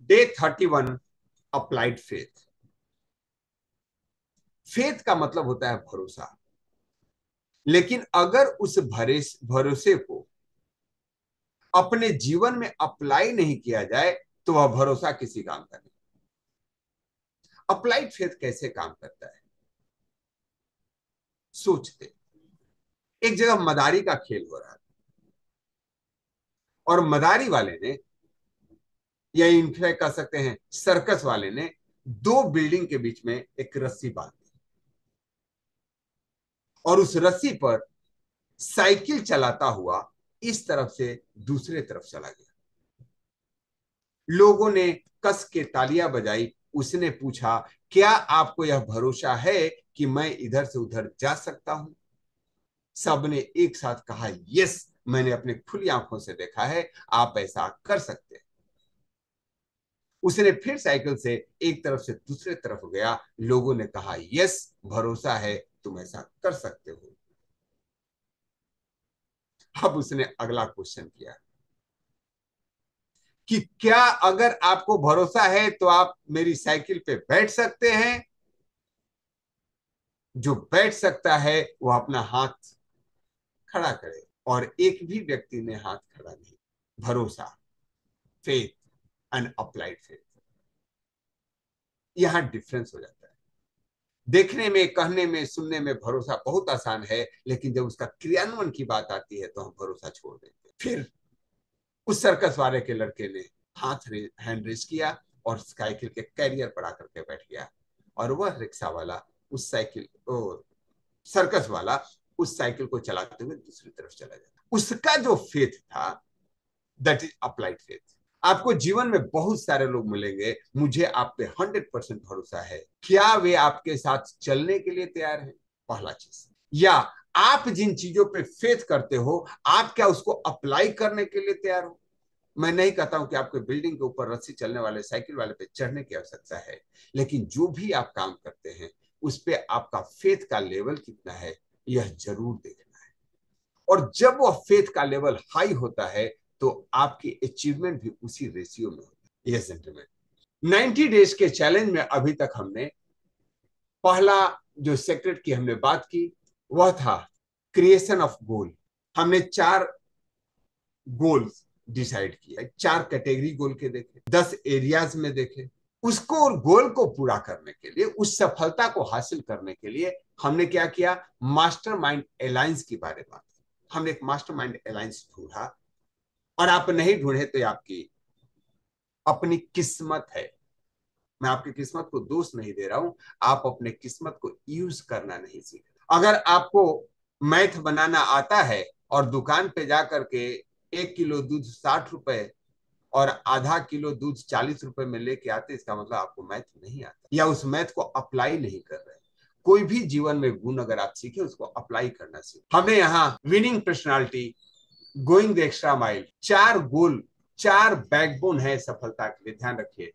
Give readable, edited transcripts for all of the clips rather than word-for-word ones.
Day 31, applied faith. Faith का मतलब होता है भरोसा, लेकिन अगर उस भरोसे को अपने जीवन में अप्लाई नहीं किया जाए तो वह भरोसा किसी काम का नहीं। अप्लाइड फेथ कैसे काम करता है, सोचते। एक जगह मदारी का खेल हो रहा था और मदारी वाले ने, या इनफैक्ट कह सकते हैं सर्कस वाले ने, दो बिल्डिंग के बीच में एक रस्सी बांध दी और उस रस्सी पर साइकिल चलाता हुआ इस तरफ से दूसरे तरफ चला गया। लोगों ने कस के तालियां बजाई। उसने पूछा, क्या आपको यह भरोसा है कि मैं इधर से उधर जा सकता हूं? सबने एक साथ कहा, यस, मैंने अपने खुली आंखों से देखा है, आप ऐसा कर सकते हैं। उसने फिर साइकिल से एक तरफ से दूसरे तरफ गया। लोगों ने कहा, यस, भरोसा है, तुम ऐसा कर सकते हो। अब उसने अगला क्वेश्चन किया कि क्या अगर आपको भरोसा है तो आप मेरी साइकिल पे बैठ सकते हैं? जो बैठ सकता है वह अपना हाथ खड़ा करे, और एक भी व्यक्ति ने हाथ खड़ा नहीं। भरोसा, फेथ एंड अप्लाइड फेथ, यहां डिफरेंस हो जाता है। देखने में, कहने में, सुनने में भरोसा बहुत आसान है, लेकिन जब उसका क्रियान्वयन की बात आती है तो हम भरोसा छोड़ देते हैं। फिर उस सर्कस वाले के लड़के ने हैंड रेस किया और साइकिल के कैरियर पर आकर के बैठ गया, और वह रिक्शा वाला उस साइकिल सर्कस वाला उस साइकिल को चलाते हुए दूसरी तरफ चला गया। उसका जो फेथ था, दैट इज अप्लाइड फेथ। आपको जीवन में बहुत सारे लोग मिलेंगे, मुझे आप पे 100% भरोसा है। क्या वे आपके साथ चलने के लिए तैयार हैं? पहला चीज। या आप जिन चीजों पे फेथ करते हो, आप क्या उसको अप्लाई करने के लिए तैयार हो? मैं नहीं कहता हूं कि आपको बिल्डिंग के ऊपर रस्सी चलने वाले साइकिल वाले पे चढ़ने की आवश्यकता है, लेकिन जो भी आप काम करते हैं उस पे आपका फेथ का लेवल कितना है, यह जरूर देखना है। और जब वह फेथ का लेवल हाई होता है तो आपकी अचीवमेंट भी उसी रेशियो में होती है। यस जेंटलमैन, 90 डेज के चैलेंज में अभी तक हमने पहला जो सेक्रेट की हमने बात की वह था क्रिएशन ऑफ गोल। हमने 4 गोल्स डिसाइड किया, 4 कैटेगरी गोल के देखे, 10 एरियाज में देखे। उसको और गोल को पूरा करने के लिए, उस सफलता को हासिल करने के लिए हमने क्या किया, मास्टरमाइंड अलायंस की बारे में बात। हमने एक मास्टरमाइंड अलायंस ढूंढा, और आप नहीं ढूंढे तो आपकी अपनी किस्मत है। मैं आपकी किस्मत को दोष नहीं दे रहा हूं, आप अपने किस्मत को यूज करना नहीं सीखे। अगर आपको मैथ बनाना आता है और दुकान पे जाकर के 1 किलो दूध 60 रुपए और आधा किलो दूध 40 रुपए में लेके आते, इसका मतलब आपको मैथ नहीं आता, या उस मैथ को अप्लाई नहीं कर रहे। कोई भी जीवन में गुण अगर आप सीखे, उसको अप्लाई करना सीखे। हमें यहाँ winning personality, going the extra mile, 4 goal, 4 backbone है सफलता के लिए, ध्यान रखिए।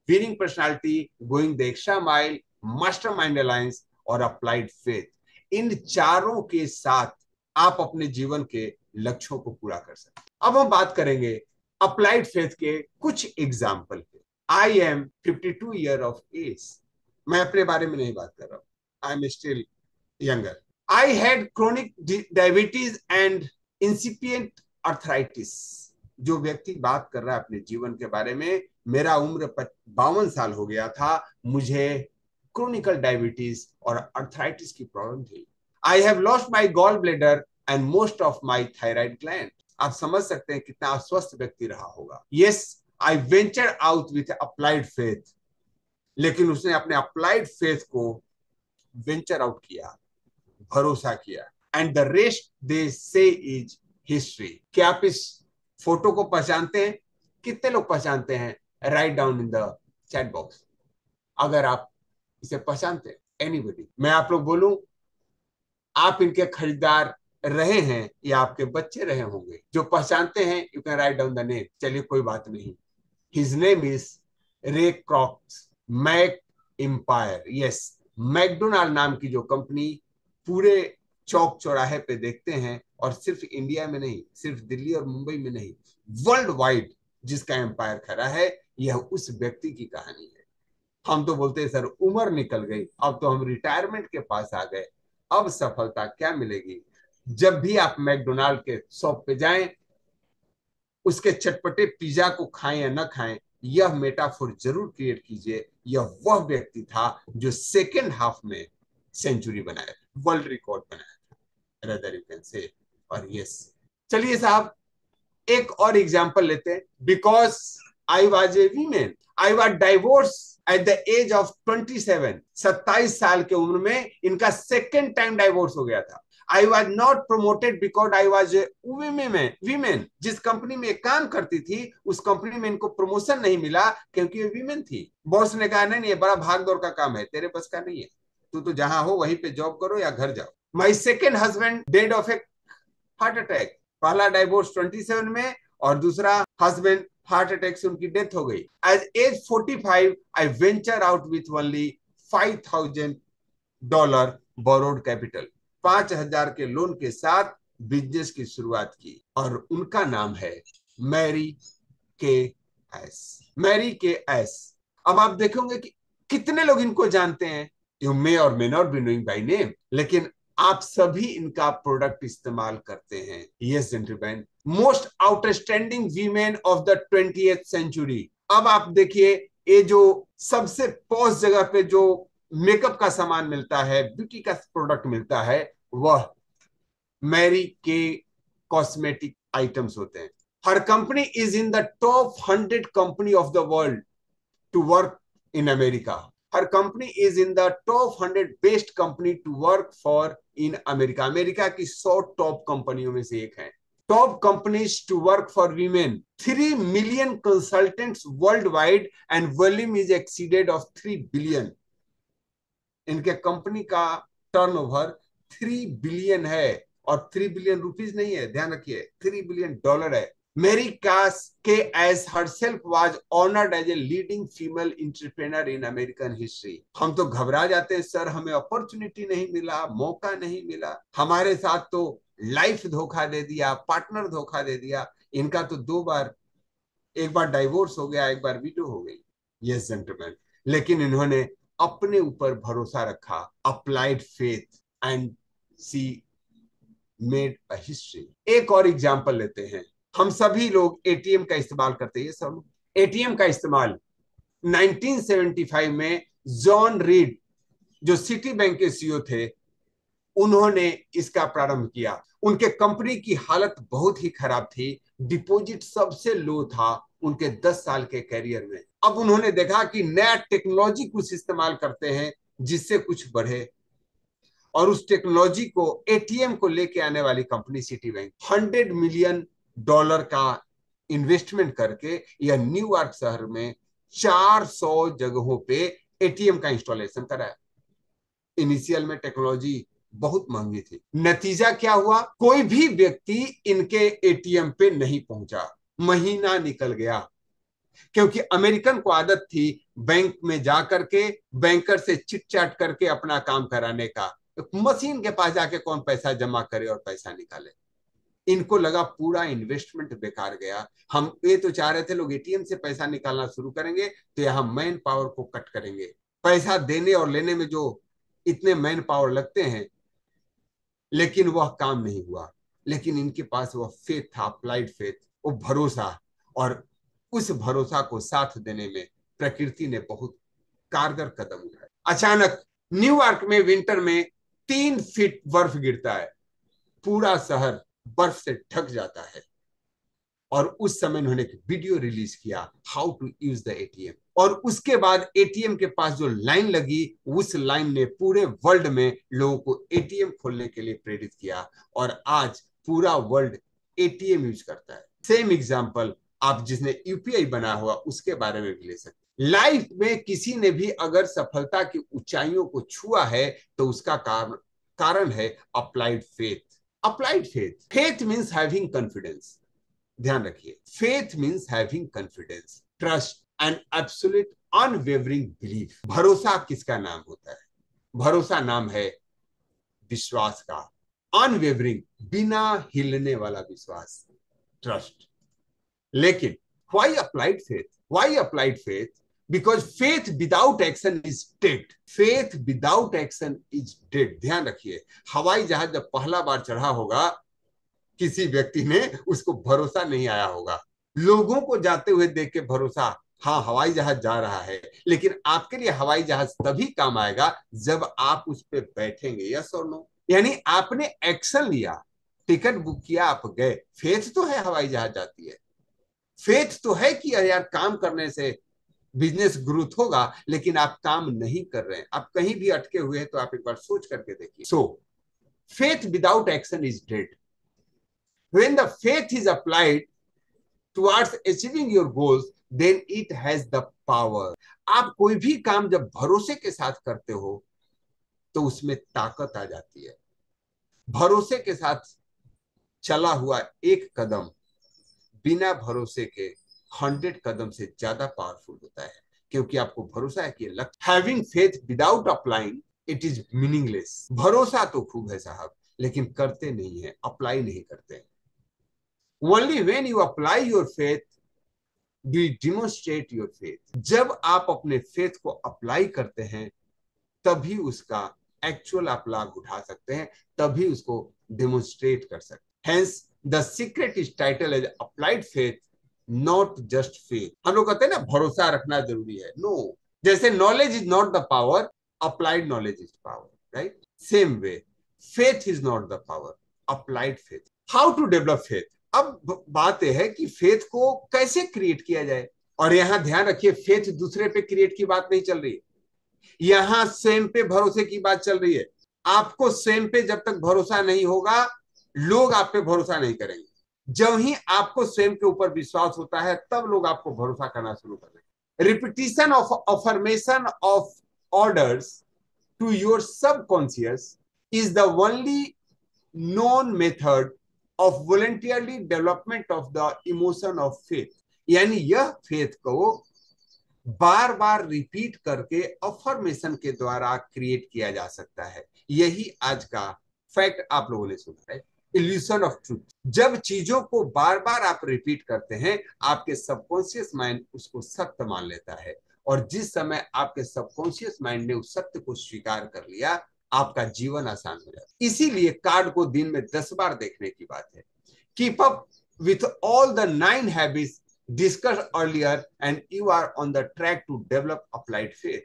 Winning personality, going the extra mile, mastermind alliance और अप्लाइड फेथ। इन चारों के साथ आप अपने जीवन के लक्ष्यों को पूरा कर सकते हैं। अब हम बात करेंगे अप्लाइड फेथ के कुछ एग्जाम्पल पे। I am 52 year of age. मैं अपने बारे में नहीं बात कर रहा हूं, I am still younger. I had chronic diabetes and incipient arthritis. जो व्यक्ति बात कर रहा है अपने जीवन के बारे में, मेरा उम्र 52 साल हो गया था, मुझे क्रोनिकल डायबिटीज और अर्थराइटिस की प्रॉब्लम थी। I have lost my gall bladder and most of my thyroid gland. आप समझ सकते हैं कितना अस्वस्थ व्यक्ति रहा होगा। Yes, I venture out with applied faith. लेकिन उसने अपने अप्लाइड फेथ को वेंचर आउट किया, भरोसा किया, एंड द रेस्ट दे से इज हिस्ट्री। क्या आप इस फोटो को पहचानते हैं? कितने लोग पहचानते हैं? Write down in the chat box अगर आप इसे पहचानते हैं। एनीबॉडी? मैं आप लोग बोलूं, आप इनके खरीदार रहे हैं या आपके बच्चे रहे होंगे? जो पहचानते हैं you can write down the name. चलिए कोई बात नहीं। His name is Ray Kroc's Mac empire. Yes, McDonald नाम की जो कंपनी पूरे चौक चौराहे पे देखते हैं, और सिर्फ इंडिया में नहीं, सिर्फ दिल्ली और मुंबई में नहीं, वर्ल्ड वाइड जिसका एम्पायर खड़ा है, यह उस व्यक्ति की कहानी है। हम तो बोलते हैं सर उम्र निकल गई, अब तो हम रिटायरमेंट के पास आ गए, अब सफलता क्या मिलेगी? जब भी आप मैकडोनाल्ड के शॉप पे जाएं, उसके चटपटे पिज्जा को खाएं या न खाएं, यह मेटाफोर जरूर क्रिएट कीजिए, यह वह व्यक्ति था जो सेकेंड हाफ में सेंचुरी बनाया, वर्ल्ड रिकॉर्ड बनाया, रदर यू कैन से। और यस, चलिए साहब एक और एग्जांपल लेते हैं। Because I was a women, I was divorce at the age of 27, 27 साल की उम्र में इनका सेकेंड टाइम डाइवोर्स हो गया था। I was not promoted because I was a women, जिस कंपनी में काम करती थी उस कंपनी में इनको प्रमोशन नहीं मिला क्योंकि ये वीमेन थी। बॉस ने कहा नहीं, ये बड़ा भाग दौड़ का काम है, तेरे बस का नहीं है, तू तो जहां हो वहीं पे जॉब करो या घर जाओ। My second husband dead of A heart attack. पहला डाइवोर्स 27 में और दूसरा हस्बैंड हार्ट अटैक से उनकी डेथ हो गई। Age age 45 I venture out with only $5,000 borrowed capital. 5,000 के लोन के साथ बिजनेस की शुरुआत की और उनका नाम है मैरी के एस। मैरी के एस। अब आप देखोगे कि कितने लोग इनको जानते हैं। You may or may not be knowing by name, लेकिन आप सभी इनका प्रोडक्ट इस्तेमाल करते हैं। Yes gentleman, most outstanding women of the 20th century. अब आप देखिए, ये जो सबसे पॉश जगह पे जो मेकअप का सामान मिलता है, ब्यूटी का प्रोडक्ट मिलता है, वह मैरी के कॉस्मेटिक आइटम्स होते हैं। हर company is in the top 100 company of the world to work in America. हर company is in the top 100 best company to work for in America. America की 100 टॉप कंपनियों में से एक है। Top companies to work for women, 3 million consultants world wide and volume is exceeded of 3 billion. इनके company का turnover 3 billion है और 3 बिलियन रुपीज नहीं है, ध्यान रखिए, $3 बिलियन है। Mary K.S. herself was honored as a leading female entrepreneur in American history. हम तो घबरा जाते हैं सर, हमें अपॉर्चुनिटी नहीं मिला, मौका नहीं मिला, हमारे साथ तो लाइफ धोखा दे दिया, पार्टनर धोखा दे दिया। इनका तो 2 बार, एक बार डाइवोर्स हो गया, एक बार विडो हो गई। यस जेंटलमैन, लेकिन इन्होंने अपने ऊपर भरोसा रखा, applied faith and C made a history. एक और एग्जांपल लेते हैं। हम सभी लोग एटीएम का इस्तेमाल करते हैं, सब एटीएम का इस्तेमाल 1975 में जॉन रीड, जो सिटी बैंक के सीईओ थे, उन्होंने इसका प्रारंभ किया। उनके कंपनी की हालत बहुत ही खराब थी, डिपॉजिट सबसे लो था उनके 10 साल के कैरियर में। अब उन्होंने देखा कि नया टेक्नोलॉजी कुछ इस्तेमाल करते हैं जिससे कुछ बढ़े, और उस टेक्नोलॉजी को, एटीएम को लेके आने वाली कंपनी सिटी बैंक, $100 मिलियन का इन्वेस्टमेंट करके यह न्यूयॉर्क शहर में 400 जगहों पे एटीएम का इंस्टॉलेशन कराया। इनिशियल में टेक्नोलॉजी बहुत महंगी थी। नतीजा क्या हुआ? कोई भी व्यक्ति इनके एटीएम पे नहीं पहुंचा, महीना निकल गया, क्योंकि अमेरिकन को आदत थी बैंक में जाकर के बैंकर से चिट चाट करके अपना काम कराने का। मशीन के पास जाके कौन पैसा जमा करे और पैसा निकाले। इनको लगा पूरा इन्वेस्टमेंट बेकार गया। हम ये तो चाह रहे थे लोग एटीएम से पैसा निकालना शुरू करेंगे तो यहां मैन पावर को कट करेंगे, पैसा देने और लेने में जो इतने मैन पावर लगते हैं, लेकिन वह काम नहीं हुआ। लेकिन इनके पास वह फेथ था, अप्लाइड फेथ, वो भरोसा, और उस भरोसा को साथ देने में प्रकृति ने बहुत कारगर कदम उठाए। अचानक न्यूयॉर्क में विंटर में 3 फीट बर्फ गिरता है, पूरा शहर बर्फ से ढक जाता है, और उस समय उन्होंने एक वीडियो रिलीज किया, how to use the ATM. और उसके बाद एटीएम के पास जो लाइन लगी, उस लाइन ने पूरे वर्ल्ड में लोगों को एटीएम खोलने के लिए प्रेरित किया, और आज पूरा वर्ल्ड एटीएम यूज करता है। सेम एग्जांपल आप जिसने यूपीआई बनाया हुआ उसके बारे में भी ले सकते। लाइफ में किसी ने भी अगर सफलता की ऊंचाइयों को छुआ है तो उसका कारण है applied faith. Applied faith, faith means having confidence. ध्यान रखिए, faith means having confidence, trust and absolute unwavering belief. भरोसा किसका नाम होता है? भरोसा नाम है विश्वास का। अनवेवरिंग, बिना हिलने वाला विश्वास, ट्रस्ट। लेकिन Why applied faith? Why applied faith? Because faith without action is dead. Faith without action is dead. ध्यान रखिए, हवाई जहाज जब पहला बार चढ़ा होगा किसी व्यक्ति ने, उसको भरोसा नहीं आया होगा। लोगों को जाते हुए देख के भरोसा, हाँ हवाई जहाज जा रहा है, लेकिन आपके लिए हवाई जहाज तभी काम आएगा जब आप उस पर बैठेंगे। यस और नो? यानी आपने एक्शन लिया, टिकट बुक किया, आप गए। फेथ तो है हवाई जहाज जाती है, फेथ तो है कि यार काम करने से बिजनेस ग्रोथ होगा, लेकिन आप काम नहीं कर रहे हैं, आप कहीं भी अटके हुए हैं। तो आप एक बार सोच करके देखिए। सो faith without action is dead. When the faith is applied towards achieving your goals, then it has the power. आप कोई भी काम जब भरोसे के साथ करते हो तो उसमें ताकत आ जाती है। भरोसे के साथ चला हुआ एक कदम बिना भरोसे के 100 कदम से ज्यादा पावरफुल होता है, क्योंकि आपको भरोसा है कि लक्ष्य। Having faith without applying it is meaningless. भरोसा तो खूब है साहब, लेकिन करते नहीं है, अप्लाई नहीं करते. Only when you apply your faith do you demonstrate your faith. जब आप अपने फेथ को अप्लाई करते हैं तभी उसका एक्चुअल आप लाभ उठा सकते हैं, तभी उसको डेमोन्स्ट्रेट कर सकते हैं. Hence the secret is titled as applied faith, not just faith. हम लोग कहते हैं ना भरोसा रखना जरूरी है. नो, जैसे knowledge is not the power, applied knowledge is power, right? Same way faith is not the power, applied faith. How to develop faith? अब बात यह है कि फेथ को कैसे क्रिएट किया जाए. और यहां ध्यान रखिए, फेथ दूसरे पे क्रिएट की बात नहीं चल रही है, यहां स्वयं पे भरोसे की बात चल रही है. आपको स्वयं पे जब तक भरोसा नहीं होगा, लोग आप पे भरोसा नहीं करेंगे. जब ही आपको स्वयं के ऊपर विश्वास होता है, तब लोग आपको भरोसा करना शुरू कर देंगे. Repetition of affirmation of orders to your subconscious is the only known method of voluntarily development of the emotion of faith. यानी यह फेथ को बार बार रिपीट करके अफर्मेशन के द्वारा क्रिएट किया जा सकता है. यही आज का फैक्ट आप लोगों ने सुना है, इल्यूशन ऑफ ट्रूथ. जब चीजों को बार बार आप रिपीट करते हैं, आपके सबकॉन्शियस माइंड उसको सत्य मान लेता है, और जिस समय आपके सबकॉन्शियस माइंड ने उस सत्य को स्वीकार कर लिया, आपका जीवन आसान हो जाता है. इसीलिए कार्ड को दिन में 10 बार देखने की बात है. Keep up with all the 9 habits discussed earlier and you are on the track to develop applied faith.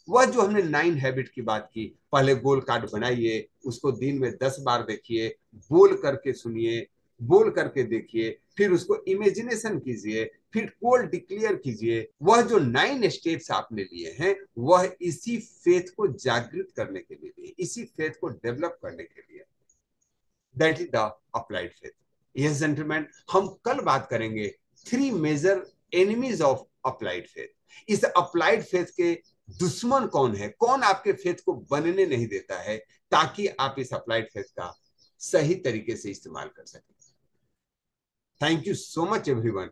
वह जो हमने 9 हैबिट की बात की, पहले गोल कार्ड बनाइए, उसको दिन में 10 बार देखिए, बोल करके सुनिए, बोल करके देखिए, फिर उसको इमेजिनेशन कीजिए, फिर गोल डिक्लेयर कीजिए. वह जो 9 स्टेप्स आपने लिए हैं, वह इसी फेथ को जागृत करने के लिए, इसी फेथ को डेवलप करने के लिए. That is the applied faith. Yes gentleman, हम कल बात करेंगे 3 major enemies of applied faith. इस अप्लाइड फेथ के दुश्मन कौन है, कौन आपके फेथ को बनने नहीं देता है, ताकि आप इस अप्लाइड फेथ का सही तरीके से इस्तेमाल कर सकें. Thank you so much everyone.